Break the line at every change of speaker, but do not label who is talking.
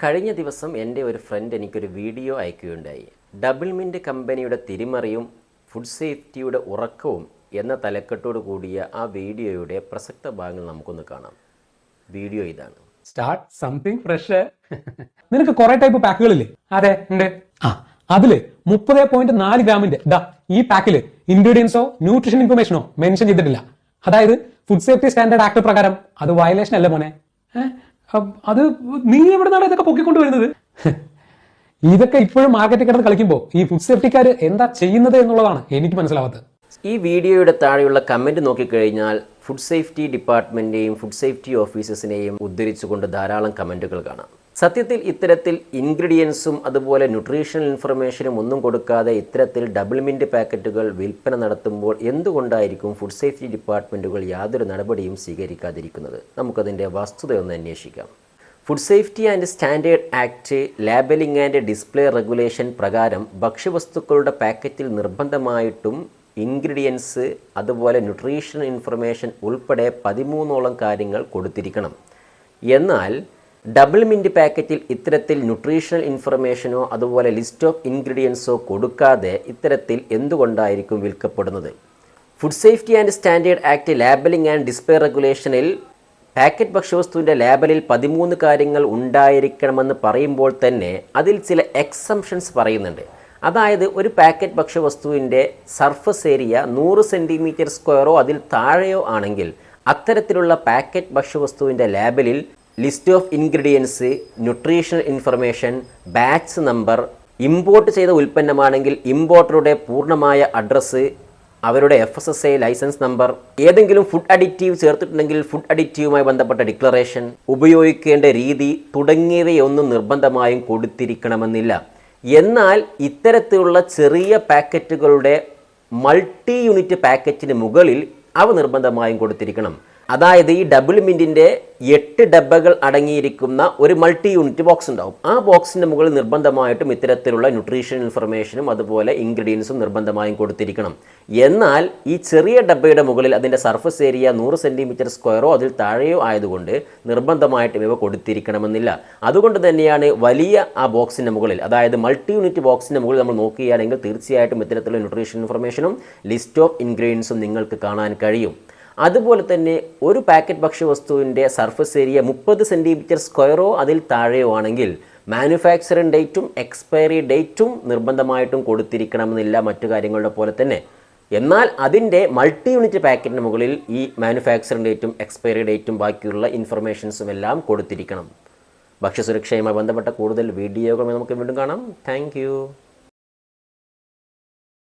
കഴിഞ്ഞ ദിവസം എൻ്റെ ഒരു ഫ്രണ്ട് എനിക്കൊരു വീഡിയോ അയക്കുകയുണ്ടായി. ഡബിൾ മിൻറ്റ് കമ്പനിയുടെ തിരിമറിയും ഫുഡ് സേഫ്റ്റിയുടെ ഉറക്കവും എന്ന തലക്കെട്ടോട് കൂടിയ ആ വീഡിയോയുടെ പ്രസക്ത ഭാഗങ്ങൾ നമുക്കൊന്ന് കാണാം. വീഡിയോ ഇതാണ്.
Start something fresh. നിനക്ക് കുറെ ടൈപ്പ് പാക്കുകളില്ലേ? അതെ ഉണ്ട്. അതില് 30.4 ഗ്രാമിന്റെ ഈ പാക്കില് ഇൻഗ്രീഡിയൻസോ ന്യൂട്രീഷൻ ഇൻഫർമേഷനോ മെൻഷൻ ചെയ്തിട്ടില്ല. അതായത് ഫുഡ് സേഫ്റ്റി സ്റ്റാൻഡേർഡ് ആക്ട് പ്രകാരം അത് വയലേഷൻ അല്ല മോനെ. അത് നീ എവിടുന്നാണ് ഇതൊക്കെ പൊക്കിക്കൊണ്ടുവരുന്നത്? ഇതൊക്കെ ഇപ്പോഴും മാർക്കറ്റിൽ കിടന്ന് കളിക്കുമ്പോൾ ഈ ഫുഡ് സേഫ്റ്റിക്കാർ എന്താ ചെയ്യുന്നത് എന്നുള്ളതാണ് എനിക്ക് മനസ്സിലാവാത്തത്.
ഈ വീഡിയോയുടെ താഴെയുള്ള കമൻറ്റ് നോക്കിക്കഴിഞ്ഞാൽ ഫുഡ് സേഫ്റ്റി ഡിപ്പാർട്ട്മെൻറ്റിനെയും ഫുഡ് സേഫ്റ്റി ഓഫീസേഴ്സിനെയും ഉദ്ധരിച്ചുകൊണ്ട് ധാരാളം കമൻറ്റുകൾ കാണാം. സത്യത്തിൽ ഇത്തരത്തിൽ ഇൻഗ്രീഡിയൻസും അതുപോലെ ന്യൂട്രീഷണൽ ഇൻഫർമേഷനും ഒന്നും കൊടുക്കാതെ ഇത്തരത്തിൽ ഡബിൾ മിൻറ്റ് പാക്കറ്റുകൾ വിൽപ്പന നടത്തുമ്പോൾ എന്തുകൊണ്ടായിരിക്കും ഫുഡ് സേഫ്റ്റി ഡിപ്പാർട്ട്മെൻറ്റുകൾ യാതൊരു നടപടിയും സ്വീകരിക്കാതിരിക്കുന്നത്? നമുക്കതിൻ്റെ വസ്തുതയൊന്ന് അന്വേഷിക്കാം. Food safety and standard act labelling and display regulation പ്രകാരം ഭക്ഷ്യവസ്തുക്കളുടെ പാക്കറ്റിൽ നിർബന്ധമായിട്ടും ഇൻഗ്രീഡിയൻസ് അതുപോലെ ന്യൂട്രീഷണൽ ഇൻഫർമേഷൻ ഉൾപ്പെടെ 13ഓളം കാര്യങ്ങൾ കൊടുത്തിരിക്കണം. എന്നാൽ ഡബിൾ മിൻറ്റ് പാക്കറ്റിൽ ഇത്തരത്തിൽ ന്യൂട്രീഷണൽ ഇൻഫർമേഷനോ അതുപോലെ ലിസ്റ്റ് ഓഫ് ഇൻഗ്രീഡിയൻസോ കൊടുക്കാതെ ഇത്തരത്തിൽ എന്തുകൊണ്ടായിരിക്കും വിൽക്കപ്പെടുന്നത്? Food safety and standard act labelling and display റെഗുലേഷനിൽ പാക്കറ്റ് ഭക്ഷ്യവസ്തുവിൻ്റെ ലേബലിൽ 13 കാര്യങ്ങൾ ഉണ്ടായിരിക്കണമെന്ന് പറയുമ്പോൾ തന്നെ അതിൽ ചില എക്സംഷൻസ് പറയുന്നുണ്ട്. അതായത് ഒരു പാക്കറ്റ് ഭക്ഷ്യവസ്തുവിൻ്റെ സർഫസ് ഏരിയ 100 സെൻറ്റിമീറ്റർ സ്ക്വയറോ അതിൽ താഴെയോ ആണെങ്കിൽ അത്തരത്തിലുള്ള പാക്കറ്റ് ഭക്ഷ്യവസ്തുവിൻ്റെ ലേബലിൽ list of ingredients, nutritional information, batch number, import ചെയ്ത ഉൽപ്പന്നമാണെങ്കിൽ ഇമ്പോർട്ടറുടെ പൂർണ്ണമായ അഡ്രസ്സ്, അവരുടെ FSSAI ലൈസൻസ് നമ്പർ, ഏതെങ്കിലും ഫുഡ് അഡിറ്റീവ് ചേർത്തിട്ടുണ്ടെങ്കിൽ ഫുഡ് അഡിറ്റീവുമായി ബന്ധപ്പെട്ട ഡിക്ലറേഷൻ, ഉപയോഗിക്കേണ്ട രീതി തുടങ്ങിയവയൊന്നും നിർബന്ധമായും കൊടുത്തിരിക്കണമെന്നില്ല. എന്നാൽ ഇത്തരത്തിലുള്ള ചെറിയ പാക്കറ്റുകളുടെ മൾട്ടി യൂണിറ്റ് പാക്കറ്റിന് മുകളിൽ അവ നിർബന്ധമായും കൊടുത്തിരിക്കണം. അതായത് ഈ ഡബിൾ മിൻറ്റിൻ്റെ 8 ഡബ്ബകൾ അടങ്ങിയിരിക്കുന്ന ഒരു മൾട്ടി യൂണിറ്റ് ബോക്സ് ഉണ്ടാവും. ആ ബോക്സിൻ്റെ മുകളിൽ നിർബന്ധമായിട്ടും ഇത്തരത്തിലുള്ള ന്യൂട്രീഷൻ ഇൻഫർമേഷനും അതുപോലെ ഇൻഗ്രീഡിയൻസും നിർബന്ധമായും കൊടുത്തിരിക്കണം. എന്നാൽ ഈ ചെറിയ ഡബ്ബയുടെ മുകളിൽ അതിൻ്റെ സർഫസ് ഏരിയ 100 സെൻറ്റിമീറ്റർ സ്ക്വയറോ അതിൽ താഴെയോ ആയതുകൊണ്ട് നിർബന്ധമായിട്ടും ഇവ കൊടുത്തിരിക്കണമെന്നില്ല. അതുകൊണ്ട് തന്നെയാണ് വലിയ ആ ബോക്സിൻ്റെ മുകളിൽ, അതായത് മൾട്ടി യൂണിറ്റ് ബോക്സിൻ്റെ മുകളിൽ നമ്മൾ നോക്കുകയാണെങ്കിൽ തീർച്ചയായിട്ടും ഇത്തരത്തിലുള്ള ന്യൂട്രീഷൻ ഇൻഫർമേഷനും ലിസ്റ്റ് ഓഫ് ഇൻഗ്രീഡിയൻസും നിങ്ങൾക്ക് കാണാൻ കഴിയും. അതുപോലെ തന്നെ ഒരു പാക്കറ്റ് ഭക്ഷ്യവസ്തുവിൻ്റെ സർഫസ് ഏരിയ 30 സെൻറ്റിമീറ്റർ സ്ക്വയറോ അതിൽ താഴെയോ ആണെങ്കിൽ മാനുഫാക്ചറിംഗ് ഡേറ്റും എക്സ്പയറി ഡേറ്റും നിർബന്ധമായിട്ടും കൊടുത്തിരിക്കണമെന്നില്ല മറ്റു കാര്യങ്ങളുടെ പോലെ തന്നെ. എന്നാൽ അതിൻ്റെ മൾട്ടി യൂണിറ്റ് പാക്കറ്റിന് മുകളിൽ ഈ മാനുഫാക്ചറിംഗ് ഡേറ്റും എക്സ്പയറി ഡേറ്റും ബാക്കിയുള്ള ഇൻഫർമേഷൻസും എല്ലാം കൊടുത്തിരിക്കണം. ഭക്ഷ്യസുരക്ഷയുമായി ബന്ധപ്പെട്ട കൂടുതൽ വീഡിയോകൾ നമുക്ക് വീണ്ടും കാണാം. താങ്ക്